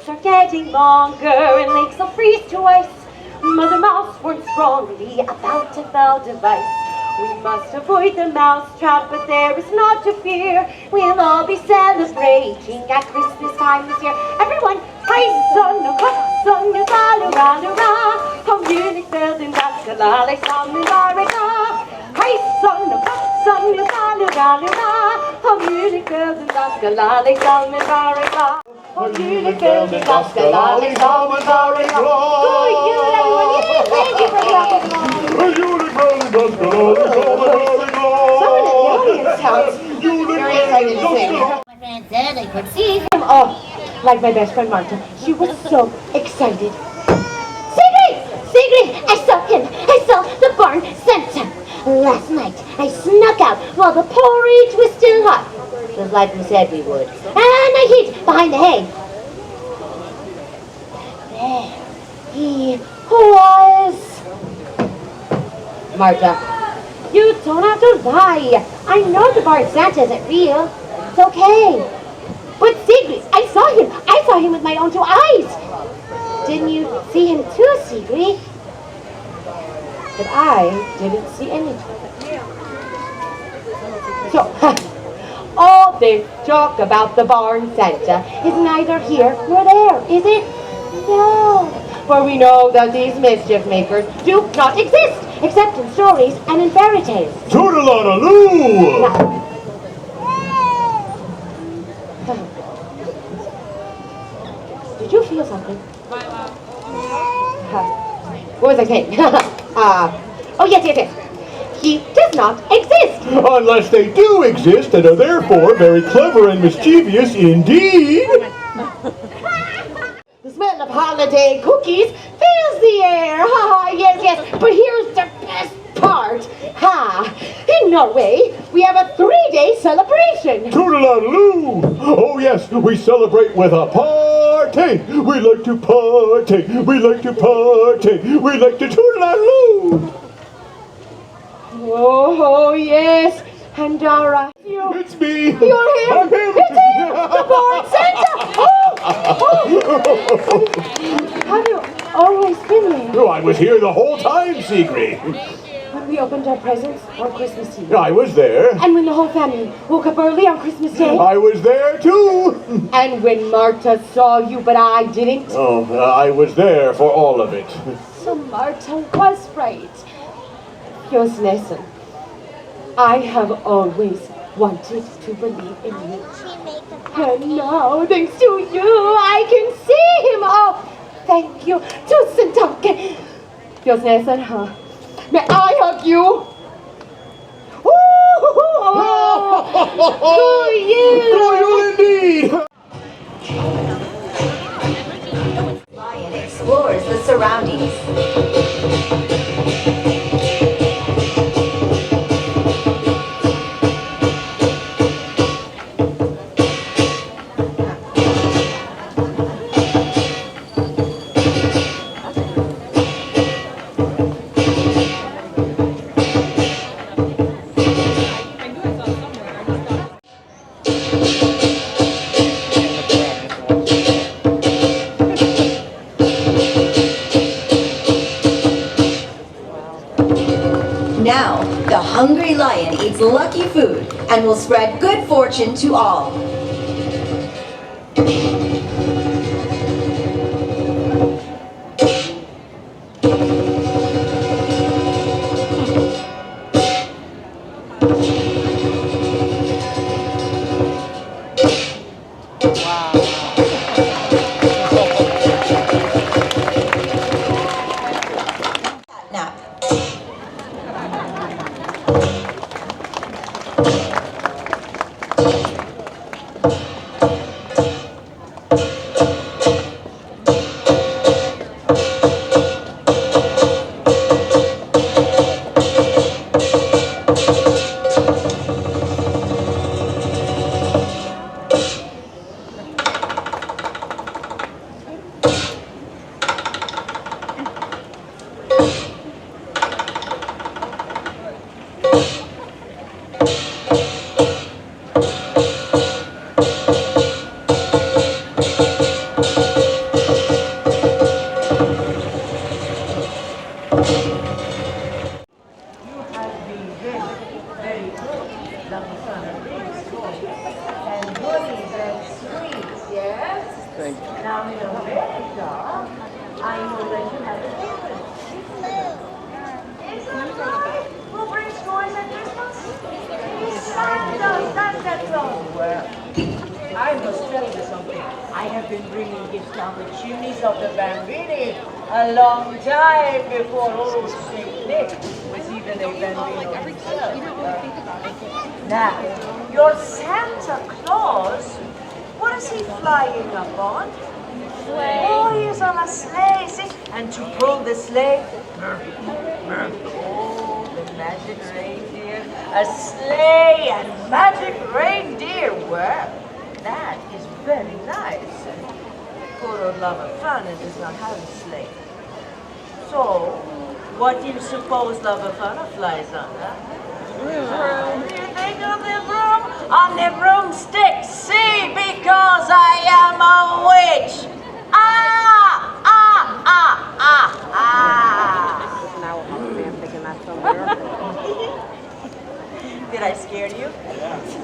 nights are getting longer and lakes will freeze to ice. Mother Mouse warns strongly about a foul device. We must avoid the mouse trap, but there is naught to fear. We'll all be celebrating at Christmas time this year. Everyone, hi son, no son, no la, Home music bells and gaskala, like some in Baraka. Hi son, no la, Home music bells and gaskala, like some in Baraka. Home music bells and gaskala, like some in Baraka. Good, you everyone, yay, thank you for clapping. Someone in the audience sounds very excited to sing. My friend said I could see him. Oh, like my best friend Martha. She was so excited. Sigrid, I saw him. I saw the barn Santa. Last night, I snuck out while the porridge was still hot. Just like we said we would. And I hid behind the hay. There he was. Martha, you don't have to lie. I know the barn Santa isn't real. It's okay. But Sigrid, I saw him with my own two eyes. Didn't you see him too, Sigrid? But I didn't see anything. So, all this talk about the barn Santa is neither here nor there, is it? No, for we know that these mischief makers do not exist, except in stories and in fairy tales. Toodaloo! Now, did you feel something? What was I saying? Oh, yes. He does not exist. Unless they do exist and are therefore very clever and mischievous indeed. The smell of holiday cookies fills the air. Yes. But here's the best part. In Norway, we have a 3-day celebration. Toodaloo! Oh yes, we celebrate with a party. We like to party. We like to toodaloo. Oh, yes. And Dara, It's me. You're him. I'm him. It's him. The barn Santa. Oh. Have you always been there? Oh, I was here the whole time, Sigrid. When we opened our presents on Christmas Eve. I was there. And when the whole family woke up early on Christmas Day. I was there too. And when Martha saw you, but I didn't. Oh, I was there for all of it. So Martha was right. Josnessen, I have always wanted to believe in you. And now, thanks to you, I can see him. Oh, thank you. Tusen tack. Josnessen, may I hug you? Oh, indeed. Lion explores the surroundings. Now, the hungry lion eats lucky food and will spread good fortune to all. Now, And goodies and sweets, yes? Thank you. Now in America, I know that you have a favorite. Who brings toys at Christmas? It's Santa, Santa Claus. Well, I must tell you something. I have been bringing gifts down the chimneys of the Bambini a long time before old St. Nick was even a Bambino himself. Now, your Santa Claus, what is he flying up on? Oh, he is on a sleigh, see? And to pull the sleigh, oh, the magic reindeer, a sleigh and magic reindeer. Well, that is very nice. Poor old Lavafana does not have a sleigh. So, what do you suppose Lavafana flies on, huh? Broom. Do you think of the broom? On the broomstick, see, because I am a witch. Ah, ah, ah, ah, ah. Now I'm thinking that somewhere. Did I scare you?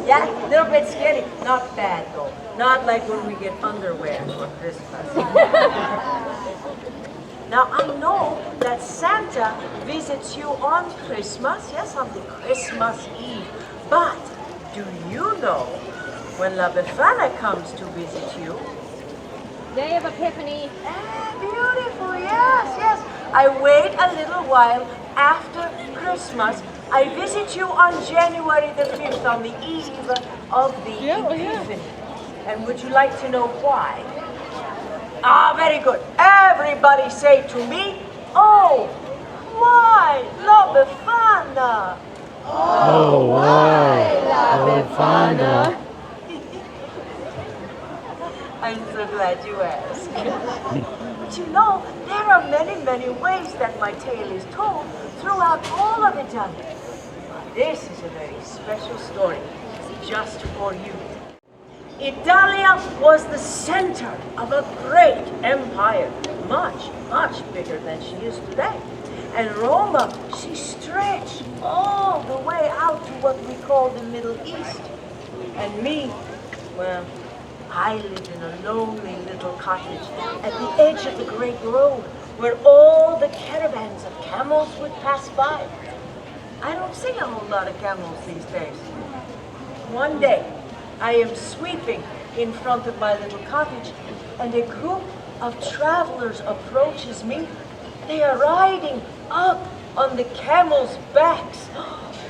Yeah, a little bit scary. Not bad though. Not like when we get underwear for Christmas. Now I know that Santa visits you on Christmas, yes, on the Christmas Eve. But do you know when La Befana comes to visit you? Day of Epiphany. Ah, beautiful, yes, yes. I wait a little while after Christmas. I visit you on January the 5th, on the eve of the Epiphany. And would you like to know why? Ah, very good. Everybody say to me, oh, why, La Befana? Oh, why, La Befana? I'm so glad you asked. But you know, there are many, many ways that my tale is told throughout all of Italy. This is a very special story, just for you. Italia was the center of a great empire, much, much bigger than she is today. And Roma, she stretched all the way out to what we call the Middle East. And me, well, I lived in a lonely little cottage at the edge of the great road where all the caravans of camels would pass by. I don't see a whole lot of camels these days. One day, I am sweeping in front of my little cottage, and a group of travelers approaches me. They are riding up on the camels' backs.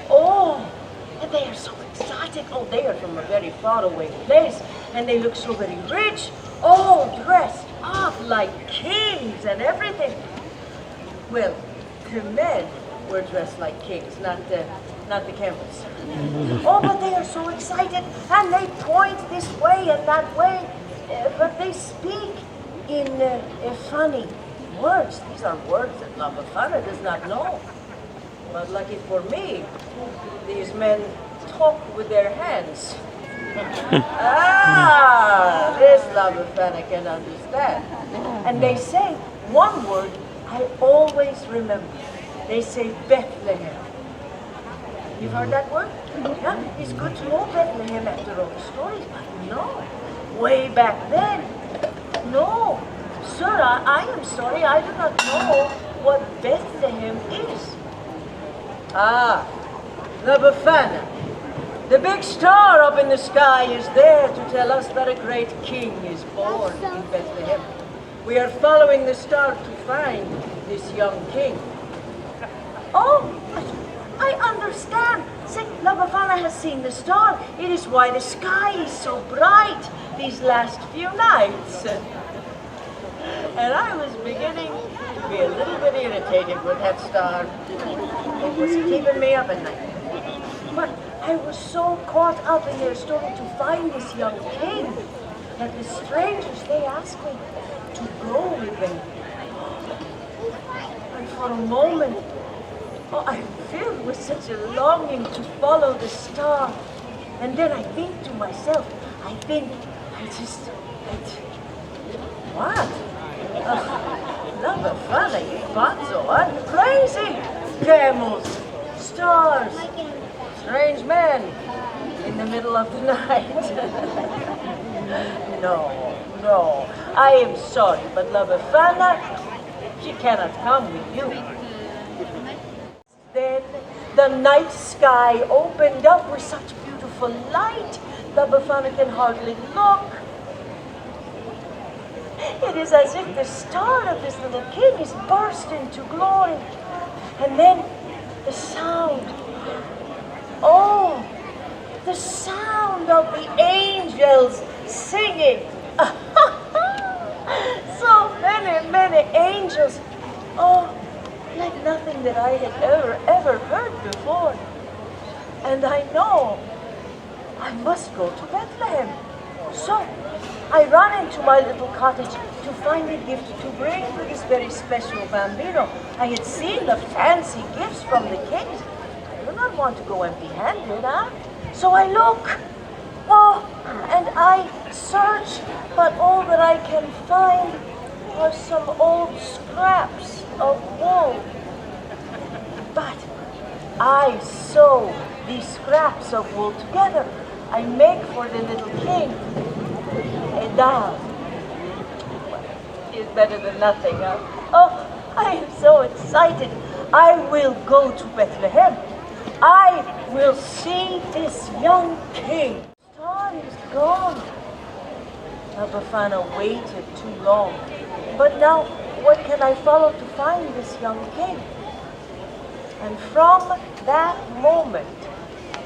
Oh, and they are so exotic. Oh, they are from a very faraway place, and they look so very rich, all dressed up like kings and everything. Well, the men were dressed like kings, not the camels. Oh, but they are so excited, and they point this way and that way, but they speak in funny words. These are words that La Befana does not know. But lucky for me, these men talk with their hands. This La Befana can understand. And they say one word I always remember. They say Bethlehem. You've heard that word? Yeah, it's good to know Bethlehem after all the stories, but no. Way back then, no. Sir, I am sorry, I do not know what Bethlehem is. La Befana. The big star up in the sky is there to tell us that a great king is born in Bethlehem. We are following the star to find this young king. Oh, I understand. See, La Befana has seen the star. It is why the sky is so bright these last few nights. And I was beginning to be a little bit irritated with that star. It was keeping me up at night. But I was so caught up in their story to find this young king that the strangers, they asked me to go with them. And for a moment, I'm filled with such a longing to follow the star. And then I think to myself, what? La Befana, you pazzo, I'm crazy. Camels, stars, strange man in the middle of the night. No, I am sorry, but La Befana, she cannot come with you. Then the night sky opened up with such beautiful light, La Befana can hardly look. It is as if the star of this little king is burst into glory. And then the sound, oh, the sound of the angels singing. So many angels. Oh, like nothing that I had ever heard before. And I know I must go to Bethlehem. So I run into my little cottage to find a gift to bring to this very special bambino. I had seen the fancy gifts from the kings. I do not want to go empty-handed, huh? So I look, oh, and I search, but all that I can find are some old scraps of wool. But I sew these scraps of wool together. I make for the little king a doll. It's better than nothing, huh? Oh, I am so excited. I will go to Bethlehem. I will see this young king. The star is gone. La Befana waited too long. But now, what can I follow to find this young king? And from that moment,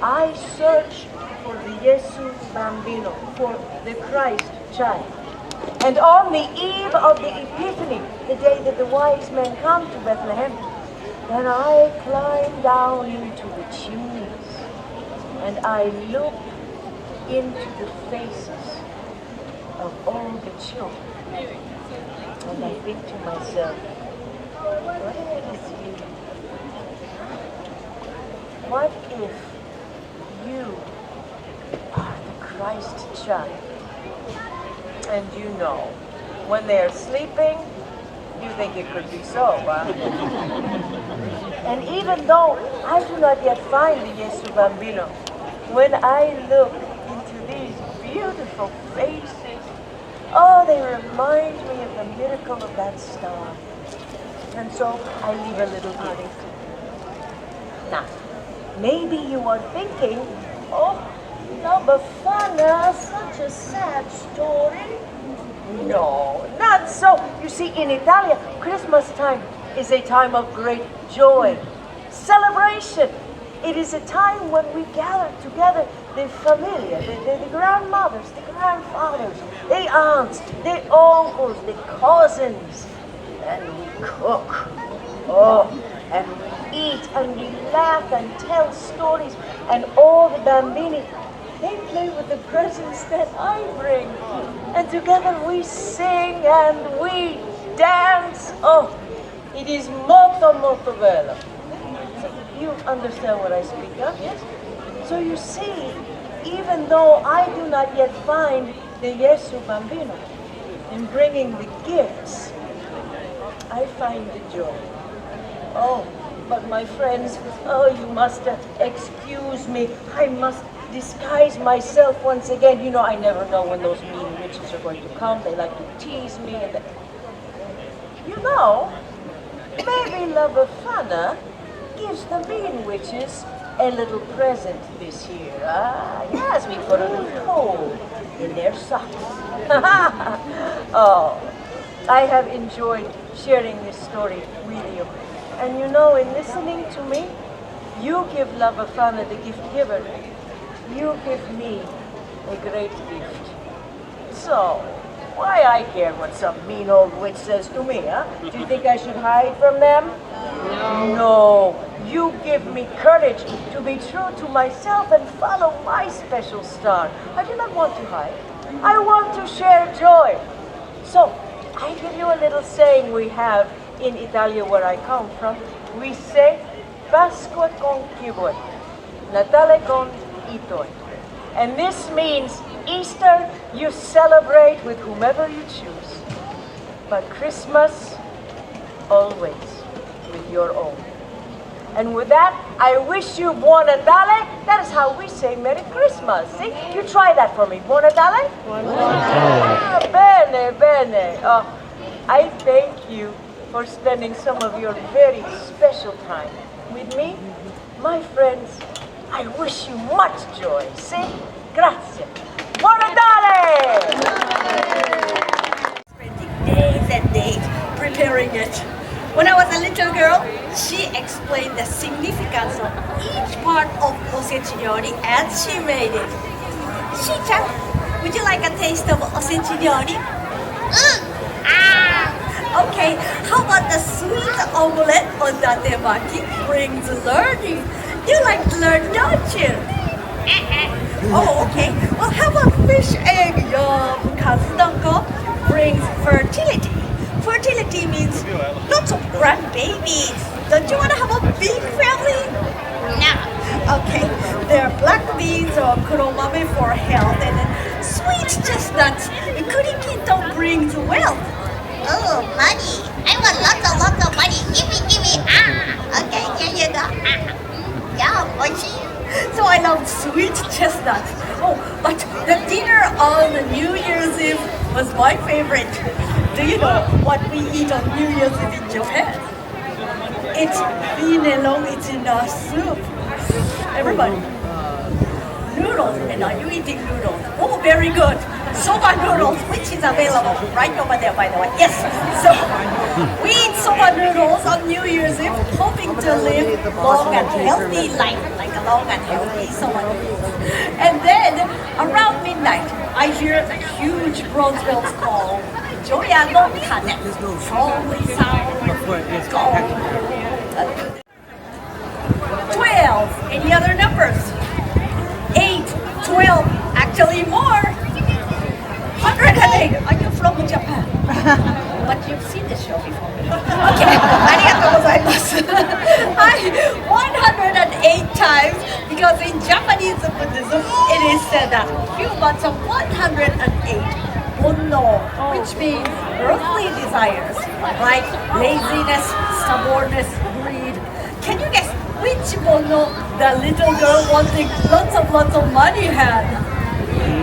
I search for the Jesu Bambino, for the Christ child. And on the eve of the Epiphany, the day that the wise men come to Bethlehem, then I climb down into the chimneys and I look into the faces of all the children. And I think to myself, what if it is you? What if you are the Christ child? And you know, when they're sleeping, you think it could be so, huh? And even though I do not yet find the Jesu Bambino, when I look into these beautiful faces, oh, they remind me of the miracle of that star. And so I leave a little gift. Now, maybe you are thinking, oh, La Befana, such a sad story. No, not so. You see, in Italy, Christmas time is a time of great joy, celebration. It is a time when we gather together the familia, the grandmothers, the grandfathers, the aunts, the uncles, the cousins, and we cook. Oh, and we eat and we laugh and tell stories, and all the bambini, they play with the presents that I bring. And together we sing and we dance. Oh, it is molto bello. So you understand what I speak of, yes? So you see, even though I do not yet find the Jesu Bambino, in bringing the gifts, I find the joy. Oh, but my friends, oh, you must excuse me. I must disguise myself once again. You know, I never know when those mean witches are going to come. They like to tease me. And you know, maybe La Befana gives the mean witches a little present this year. Yes, we put a little hole in their socks. Oh, I have enjoyed sharing this story with you. And you know, in listening to me, you give La Befana, the gift giver. You give me a great gift. So, why I care what some mean old witch says to me, huh? Do you think I should hide from them? No. You give me courage to be true to myself and follow my special star. I do not want to hide. I want to share joy. So, I give you a little saying we have in Italia where I come from. We say, Pasqua con chi vuoi, Natale con i tuoi. And this means Easter you celebrate with whomever you choose, but Christmas always with your own. And with that, I wish you buon Natale. That is how we say Merry Christmas. See? You try that for me. Buon Natale? Buon Natale. Bene, bene. I thank you for spending some of your very special time with me. My friends, I wish you much joy. See? Grazie. Buon Natale! Spending days and days preparing it. When I was a little girl, she explained the significance of each part of osechi ryori as she made it. Shi-chan, would you like a taste of osechi ryori? Okay, how about the sweet omelette or datemaki brings learning? You like to learn, don't you? Oh, okay. Well, how about fish egg yum? Kazudonko brings fertility. Fertility means lots of grandbabies. Don't you want to have a big family? No. Okay. There are black beans or kuromame for health, and then sweet chestnuts. Kurikito brings wealth. Oh, money. I want lots of money. Give me. Okay, here you go. Yum, oishi. So I love sweet chestnuts. Oh, but the dinner on New Year's Eve was my favorite. Do you know what we eat on New Year's Eve in Japan? It's vinelon, it's in a soup. Everybody. Noodles, and are you eating noodles? Oh, very good. Soba noodles, which is available right over there, by the way. Yes, so we eat soba noodles on New Year's Eve, hoping to live long and healthy life, like a long and healthy soba noodles. And then, around midnight, I hear the huge bronze bells call Joya no Kane, strongly sound, gold. 12, any other numbers? 8, 12, actually more. 108. Are you from Japan? But you've seen this show before. Okay, 108 times, because in Japanese Buddhism it is said that humans are 108 bonno, which means earthly desires like laziness, stubbornness, greed. Can you guess which bonno the little girl wanting lots of money had?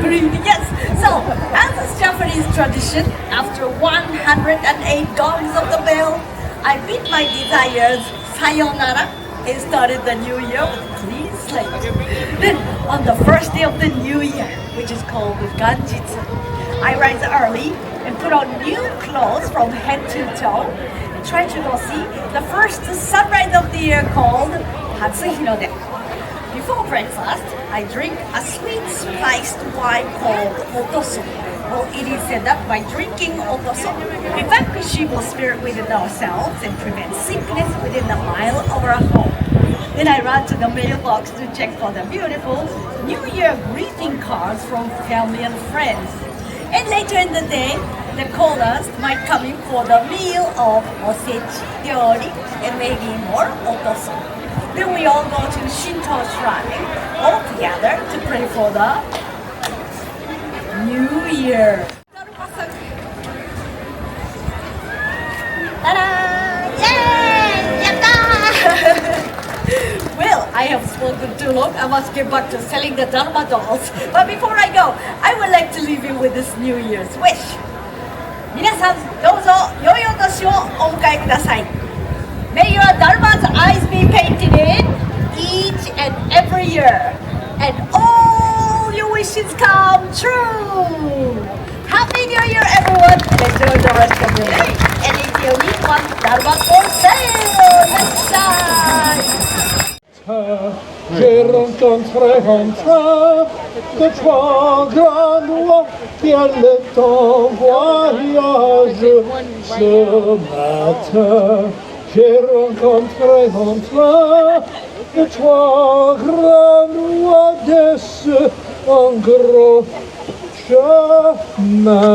Greed, yes. So, as is Japanese tradition, after 108 gongs of the bell, I beat my desires sayonara and started the new year with a clean slate. Then, on the first day of the new year, which is called Ganjitsu, I rise early and put on new clothes from head to toe and try to go see the first sunrise of the year called Hatsuhirode. Before breakfast, I drink a sweet spiced wine called otoso. Well, it is said that by drinking otoso, we vanquish evil spirit within ourselves and prevent sickness within a mile of our home. Then I run to the mailbox to check for the beautiful New Year greeting cards from family and friends. And later in the day, the callers might come in for the meal of osechi ryori and maybe more otoso. Then we all go to Shinto shrine all together to pray for the New Year. Ta-da! Yay! Yatta! Well, I have spoken too long. I must get back to selling the Dharma dolls. But before I go, I would like to leave you with this New Year's wish. 皆さん、どうぞ良いお年をお迎えください。May your Dharma's eyes be painted in each and every year, and all your wishes come true. Happy New Year, everyone! Enjoy the rest of your day. And if you need one, Dharma for sale next time. J'ai rencontré un train de trois grands noirs qui allait en voyage ce matin. J'ai rencontré un train de trois grands noirs de ce en gros chemin.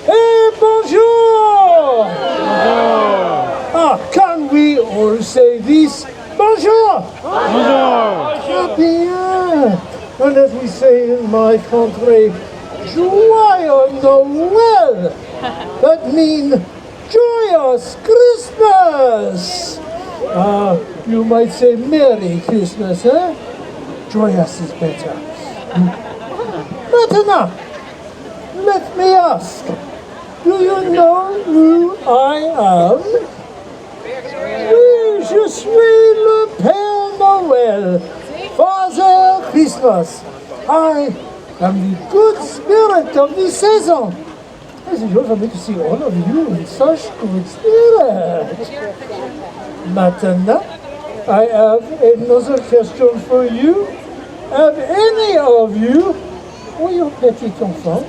Et bonjour! Ah, can we all say this? Bonjour! Bonjour! Ah, bien! And as we say in my country, Joyeux Noël! That means joyous Christmas! You might say Merry Christmas, huh? Joyous is better. Maintenant, let me ask, do you know who I am? Oui, je suis le Père Noël, Father Christmas. I am the good spirit of the season. It's a joy for me to see all of you in such good spirit. Maintenant, I have another question for you. Have any of you, or your petit enfant,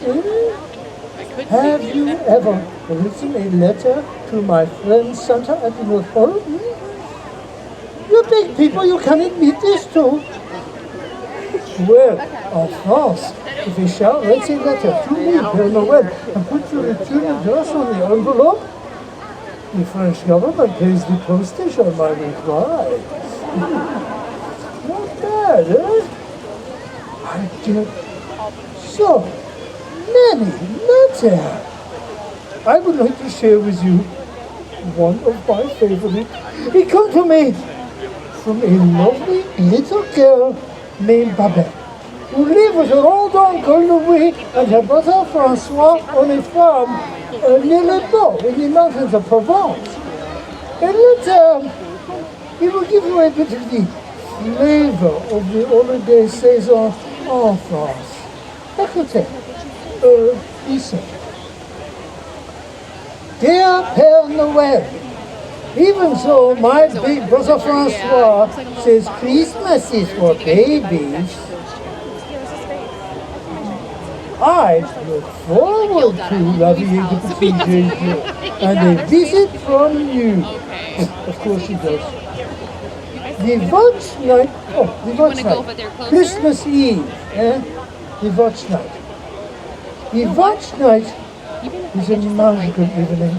have you ever written a letter to my friend Santa at the North Pole? You big people, you can admit this too. Well, en France, if a child writes a letter to me, Père Noël, and puts your return address on the envelope, the French government pays the postage on my reply. Not bad, eh? I get so many letters. I would like to share with you one of my favorite. It comes to me from a lovely little girl named Babette, who lived with her old uncle Louis and her brother Francois on a farm near Les Baux in the mountains of Provence. And it will give you a bit of the flavor of the holiday season en France. Écoutez, listen. Dear Père Noël, even though my big brother Francois says Christmas is for babies, I look forward to La Vie de Petit Jésus and a visit from you. Of course she does. The Watch Night, Christmas Eve, the Watch Night. The Watch Night is a magical evening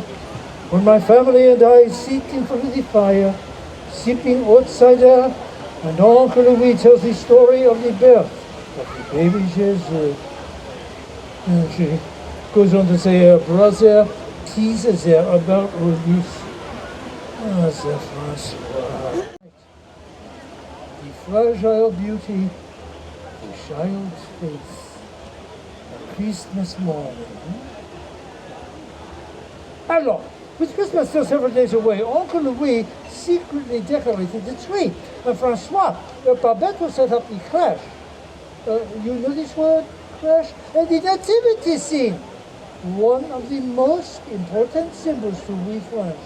when my family and I sit in front of the fire, sipping hot cider, and Uncle Louis tells the story of the birth of the baby Jesus. And she goes on to say her brother teases her about release. The Francois. The fragile beauty of the child's face. A Christmas morning. Alors, with Christmas still several days away, Uncle Louis secretly decorated the tree. And Francois, Babette will set up the crèche. You know this word? Crèche? And the nativity scene. One of the most important symbols to we French.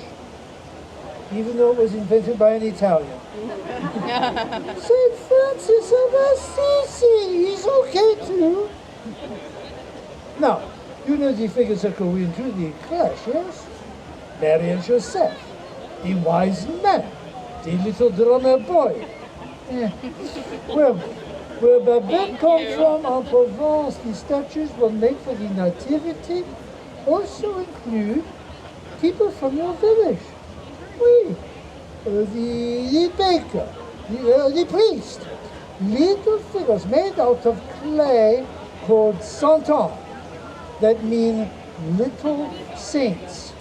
Even though it was invented by an Italian. Saint Francis of Assisi, he's okay too. Now, you know the figures that go into the crèche, yes? Mary and Joseph, the wise men, the little drummer boy. Well, where Babette comes from in Provence, the statues were made for the nativity also include people from your village. Oui, the baker, the priest, little figures made out of clay called santons, that mean little saints.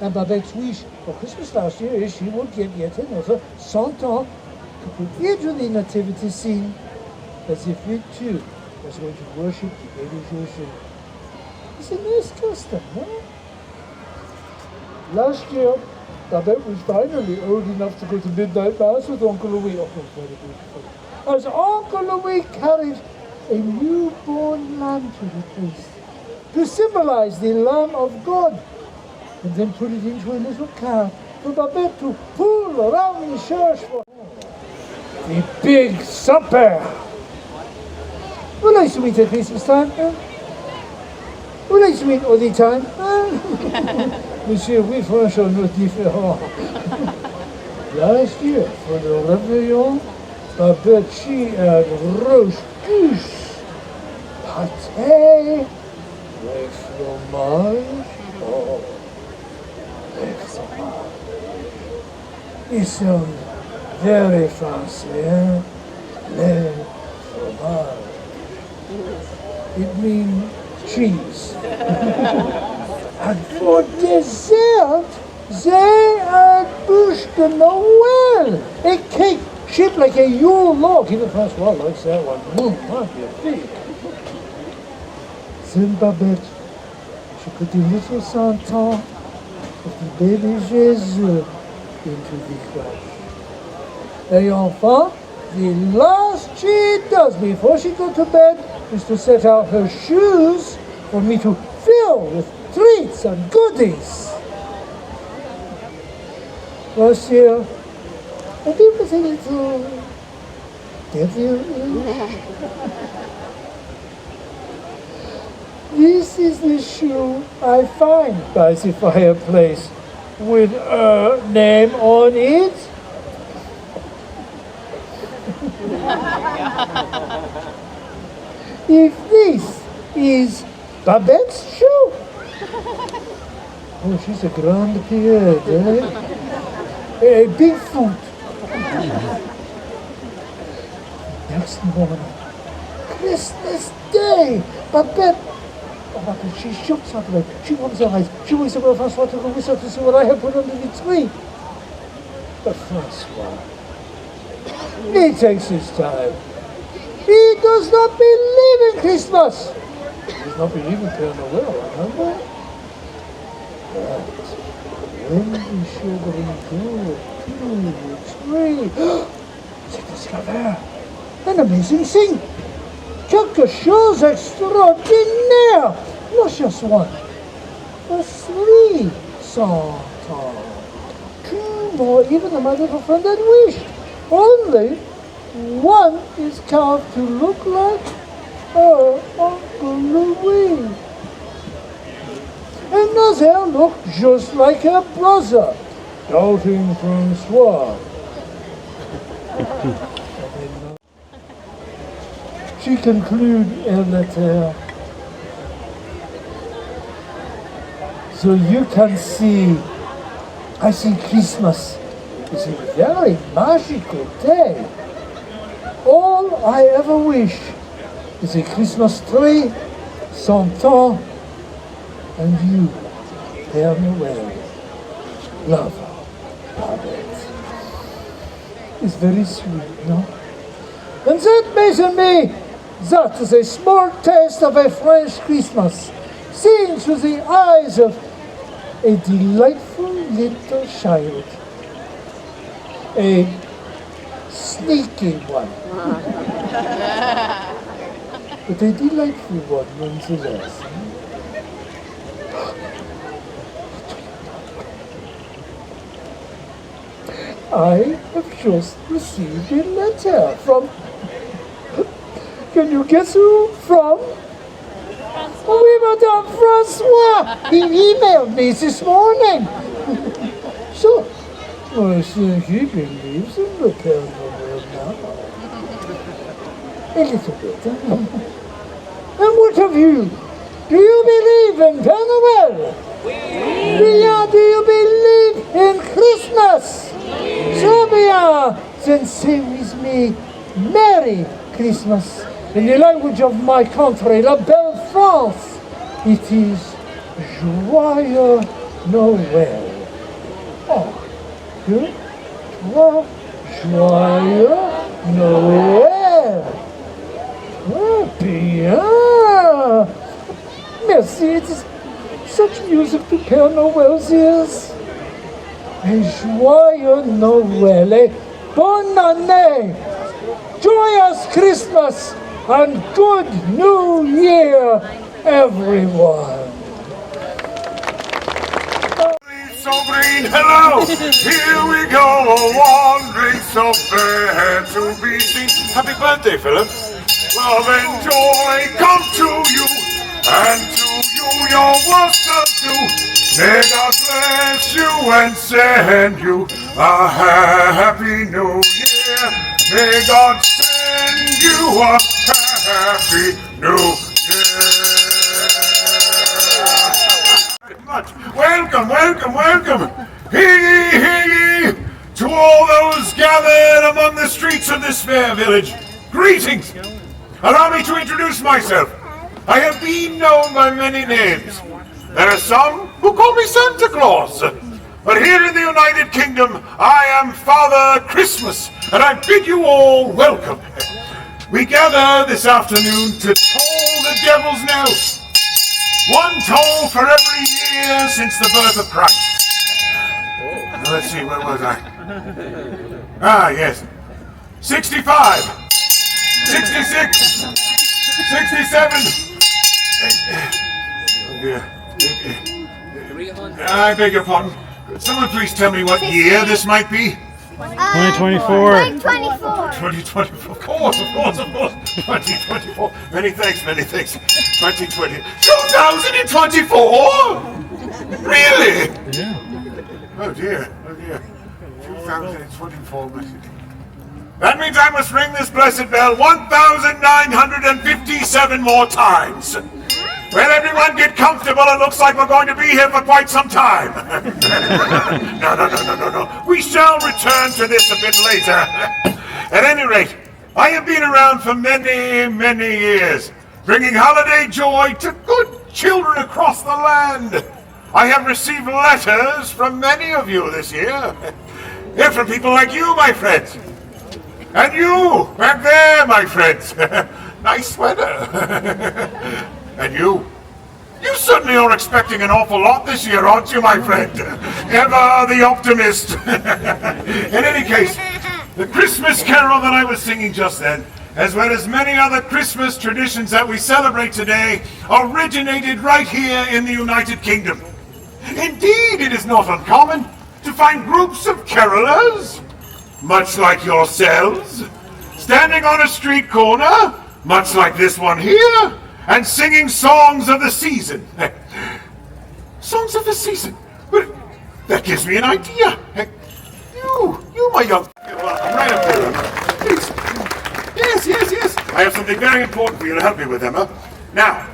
And Babette's wish for Christmas last year is she would get yet another santon to put into the nativity scene, as if it too was going to worship the baby Jesus. It's a nice custom, huh? Last year, Babette was finally old enough to go to midnight mass with Uncle Louis. Oh, very beautiful. As Uncle Louis carried a newborn lamb to the priest to symbolize the Lamb of God, and then put it into a little car for Babette to pull around the church for the big supper. Who likes to eat at Christmas time? Who likes to eat all the time? Monsieur, we French are not different. Last year, for the Réveillon, Babette, she had roast goose, pâté, avec fromage. Oh, avec fromage. It sounds very fancy, eh? Le fromage. It means cheese. And for dessert, They are bûche de Noël, a cake shaped like a Yule log. Even Francois likes that one. Might be a big. Then Babette, she put the little Santon of the baby Jesus into the crèche. Et enfin, the last she does before she goes to bed is to set out her shoes for me to fill with treats and goodies. Last year, I did was a little devil. This is the shoe I find by the fireplace with a name on it. If this is Babette's shoe. Oh, she's a grande pied, eh? A big foot. Next morning, Christmas Day, Babette. Oh, Babette, she jumps out of bed. She opens her eyes. She wakes up with Francois to go whistle to see what I have put under the tree. But Francois, he takes his time. He does not believe in Christmas. He does not believe in Père Noël, remember? But when we should go to the tree, c'est discover an amazing thing. Quelque chose extraordinaire. Not just one, but 3 sometimes. 2 more even than my little friend had wished. Only one is carved to look like Uncle Louis. Another looked just like her brother, doubting Francois. She concludes her letter. So you can see, I think Christmas is a very magical day. All I ever wish is a Christmas tree, Santon, and you, Père Noël, lover, Babette. It's very sweet, no? And that, mes amis, that is a small taste of a French Christmas, seen through the eyes of a delightful little child. A sneaky one. But a delightful one nonetheless. I have just received a letter from... Can you guess who? From? Oui, Madame Francois! He emailed me this morning. So, I think he believes in the Père Noël now. A little bit, huh? And what of you? Do you believe in Père Noël? Bien, do you believe in Christmas? So bien, then say with me, Merry Christmas. In the language of my country, la belle France, it is Joyeux Noël. Oh, good. Joyeux Noël. Oh, bien. Merci, it is such music to Père Noël's ears. Et joyeux Noël, et bonne année, joyous Christmas, and good New Year, everyone. So green, hello, here we go, wandering so fair to be seen. Happy birthday, Philip. Love and joy come to you, and to you your works shall do. May God bless you and send you a happy new year. May God send you a happy new year. Much. Welcome, welcome, welcome. Hear ye, hear ye, to all those gathered among the streets of this fair village. Greetings. Allow me to introduce myself. I have been known by many names. There are some who call me Santa Claus. But here in the United Kingdom, I am Father Christmas, and I bid you all welcome. We gather this afternoon to toll the devil's knell. One toll for every year since the birth of Christ. Let's see, where was I? Ah, yes. 65, 66, 67. Oh dear. I beg your pardon. Could someone please tell me what year this might be? 2024. 2024. Of course. 2024. Many thanks. 2020. 2024? Really? Yeah. Oh dear. 2024. That means I must ring this blessed bell 1,957 more times. Well, everyone get comfortable. It looks like we're going to be here for quite some time. No. We shall return to this a bit later. At any rate, I have been around for many, many years, bringing holiday joy to good children across the land. I have received letters from many of you this year. They're from people like you, my friends. And you, back there, my friends. Nice sweater. And you certainly are expecting an awful lot this year, aren't you, my friend? Ever the optimist. In any case, the Christmas carol that I was singing just then, as well as many other Christmas traditions that we celebrate today, originated right here in the United Kingdom. Indeed, it is not uncommon to find groups of carolers, much like yourselves, standing on a street corner, much like this one here, and singing songs of the season. Songs of the season? Well, that gives me an idea. You, my young... Welcome, right up here, Emma. Please. Yes. I have something very important for you to help me with, Emma. Now,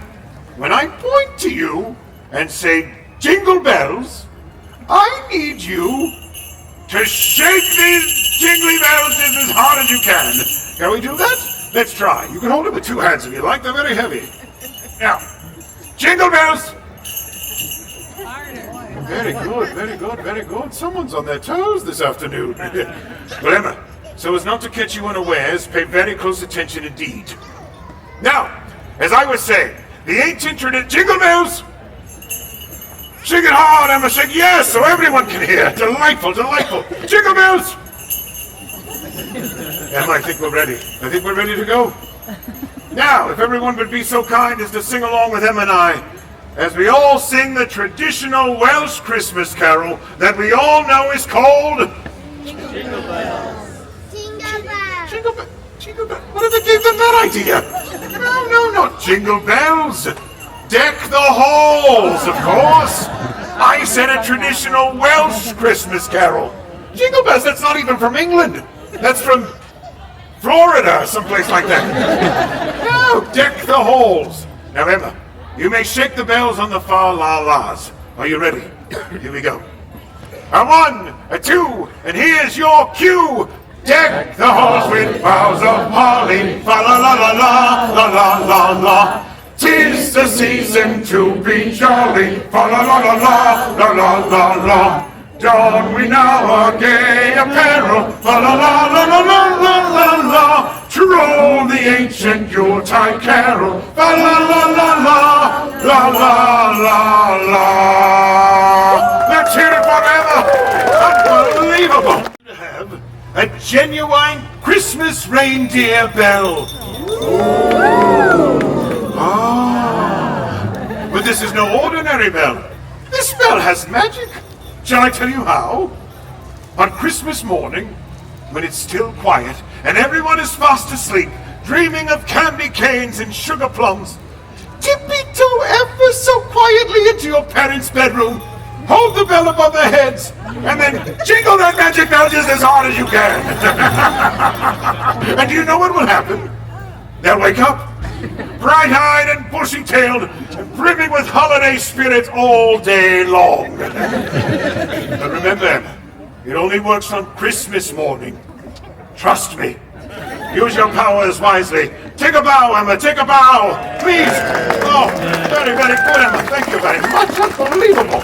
when I point to you and say, jingle bells, I need you to shake these jingly bells as hard as you can. Can we do that? Let's try. You can hold it with two hands if you like. They're very heavy. Now, jingle bells. Very good. Someone's on their toes this afternoon. Well, Emma, so as not to catch you unawares, pay very close attention indeed. Now, as I was saying, the ancient tradition, jingle bells. Shake it hard, Emma, shake, yes, so everyone can hear. Delightful. Jingle bells. Emma, I think we're ready. To go. Now, if everyone would be so kind as to sing along with Emma and I, as we all sing the traditional Welsh Christmas carol that we all know is called... Jingle bells. Jingle bells. What did they give them that idea? No, not jingle bells. Deck the halls, of course. I said a traditional Welsh Christmas carol. Jingle bells, that's not even from England. That's from Florida, someplace like that. No, deck the halls. Now, Emma, you may shake the bells on the fa-la-las. Are you ready? Here we go. A one, a two, and here's your cue. Deck the halls with boughs of holly, fa-la-la-la-la, la-la-la-la. 'Tis the season to be jolly, fa-la-la-la-la, la-la-la-la. Don we now a gay apparel, fa-la-la-la-la-la-la-la. Troll the ancient Yuletide carol, fa-la-la-la-la, la-la-la-la. Let's hear it forever! Unbelievable! To have a genuine Christmas reindeer bell. But this is no ordinary bell. This bell has magic. Shall I tell you how? On Christmas morning, when it's still quiet and everyone is fast asleep, dreaming of candy canes and sugar plums, tippy-toe ever so quietly into your parents' bedroom, hold the bell above their heads, and then jingle that magic bell just as hard as you can. And do you know what will happen? They'll wake up, bright-eyed and bushy-tailed, and brimming with holiday spirit all day long. But remember, it only works on Christmas morning. Trust me. Use your powers wisely. Take a bow, Emma, take a bow. Please. Oh, very, very good, Emma. Thank you very much. Unbelievable.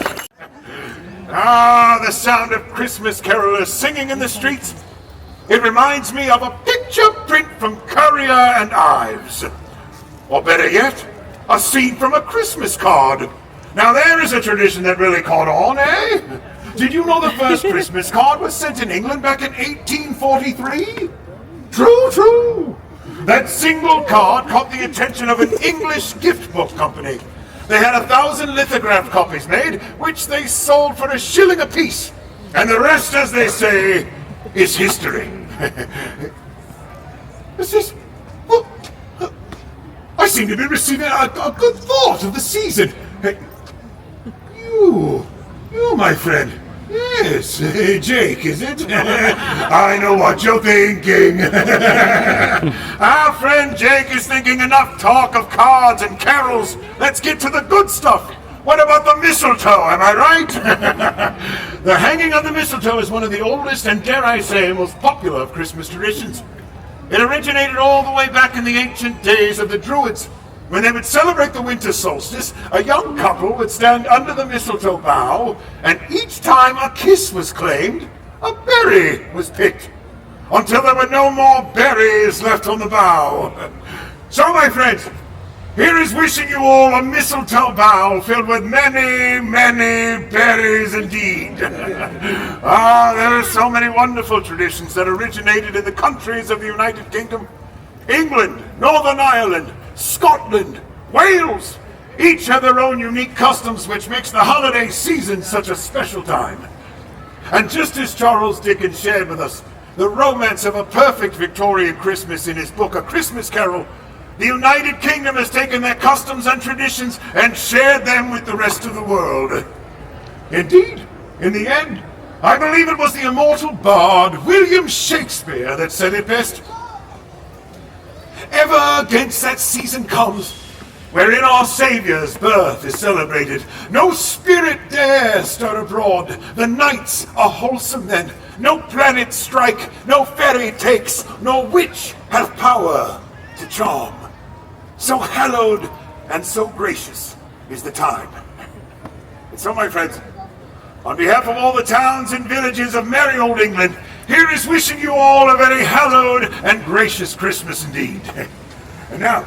Ah, the sound of Christmas carolers singing in the streets. It reminds me of a picture print from Currier and Ives. Or better yet, a scene from a Christmas card. Now there is a tradition that really caught on, eh? Did you know the first Christmas card was sent in England back in 1843? True, true. That single card caught the attention of an English gift book company. They had 1,000 lithograph copies made, which they sold for $1 apiece. And the rest, as they say, is history. Well, I seem to be receiving a good thought of the season. You, my friend. Yes, Jake, is it? I know what you're thinking. Our friend Jake is thinking enough talk of cards and carols. Let's get to the good stuff. What about the mistletoe, am I right? The hanging of the mistletoe is one of the oldest and, dare I say, most popular of Christmas traditions. It originated all the way back in the ancient days of the Druids. When they would celebrate the winter solstice, a young couple would stand under the mistletoe bough, and each time a kiss was claimed, a berry was picked, until there were no more berries left on the bough. So, my friends, here is wishing you all a mistletoe bough filled with many, many berries indeed. There are so many wonderful traditions that originated in the countries of the United Kingdom. England, Northern Ireland, Scotland, Wales, each have their own unique customs which makes the holiday season such a special time. And just as Charles Dickens shared with us the romance of a perfect Victorian Christmas in his book A Christmas Carol, the United Kingdom has taken their customs and traditions and shared them with the rest of the world. Indeed, in the end, I believe it was the immortal bard William Shakespeare that said it best. Ever against that season comes, wherein our Saviour's birth is celebrated. No spirit dare stir abroad, the nights are wholesome then. No planet strike, no fairy takes, no witch hath power to charm. So hallowed and so gracious is the time. And so, my friends, on behalf of all the towns and villages of merry old England, here is wishing you all a very hallowed and gracious Christmas indeed. And now,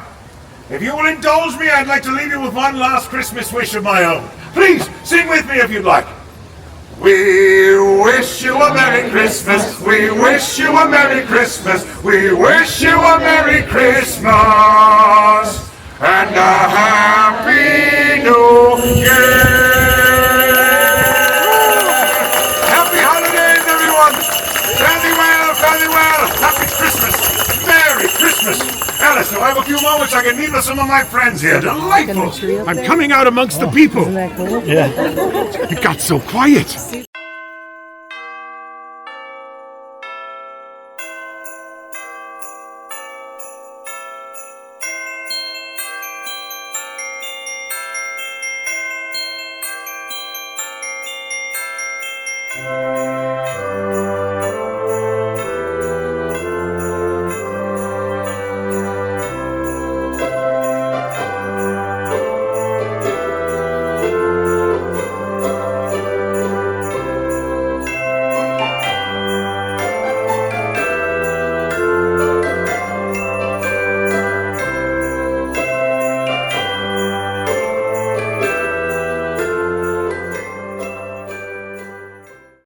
if you will indulge me, I'd like to leave you with one last Christmas wish of my own. Please, sing with me if you'd like. We wish you a Merry Christmas. We wish you a Merry Christmas. We wish you a Merry Christmas and a Happy New Year. Happy Christmas! Merry Christmas! Alice, now I have a few moments I can meet with some of my friends here. Delightful! I'm coming out amongst the people. Isn't that cool? Yeah. It got so quiet.